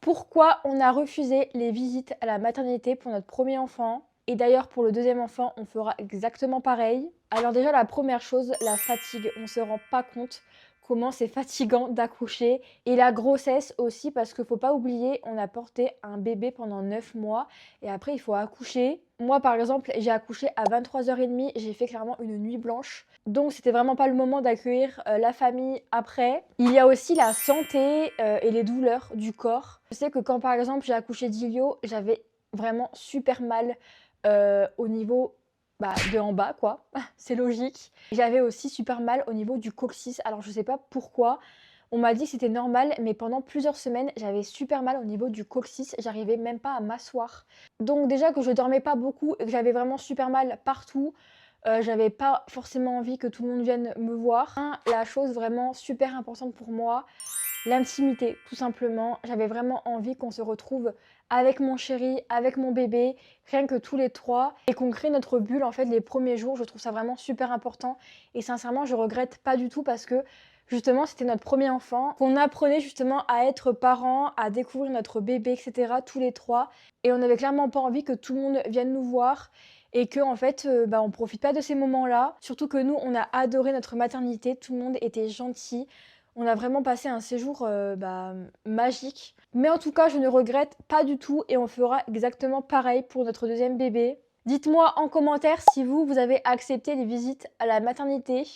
Pourquoi on a refusé les visites à la maternité pour notre premier enfant? Et d'ailleurs, pour le deuxième enfant, on fera exactement pareil. Alors déjà, la première chose, la fatigue. On se rend pas compte comment c'est fatigant d'accoucher. Et la grossesse aussi, parce qu'il faut pas oublier, on a porté un bébé pendant 9 mois. Et après, il faut accoucher. Moi, par exemple, j'ai accouché à 23h30. J'ai fait clairement une nuit blanche. Donc, c'était vraiment pas le moment d'accueillir la famille après. Il y a aussi la santé et les douleurs du corps. Je sais que quand, par exemple, j'ai accouché d'Ilio, j'avais vraiment super mal au niveau de en bas, quoi. C'est logique. J'avais aussi super mal au niveau du coccyx. Alors, je sais pas pourquoi. On m'a dit que c'était normal, mais pendant plusieurs semaines, j'avais super mal au niveau du coccyx. J'arrivais même pas à m'asseoir. Donc, déjà que je dormais pas beaucoup et que j'avais vraiment super mal partout, j'avais pas forcément envie que tout le monde vienne me voir. La chose vraiment super importante pour moi, l'intimité, tout simplement. J'avais vraiment envie qu'on se retrouve avec mon chéri, avec mon bébé, rien que tous les trois, et qu'on crée notre bulle en fait les premiers jours. Je trouve ça vraiment super important. Et sincèrement, je regrette pas du tout parce que justement, c'était notre premier enfant, qu'on apprenait justement à être parents, à découvrir notre bébé, etc. tous les trois. Et on n'avait clairement pas envie que tout le monde vienne nous voir et que en fait on profite pas de ces moments-là. Surtout que nous, on a adoré notre maternité, tout le monde était gentil. On a vraiment passé un séjour magique. Mais en tout cas, je ne regrette pas du tout et on fera exactement pareil pour notre deuxième bébé. Dites-moi en commentaire si vous avez accepté les visites à la maternité.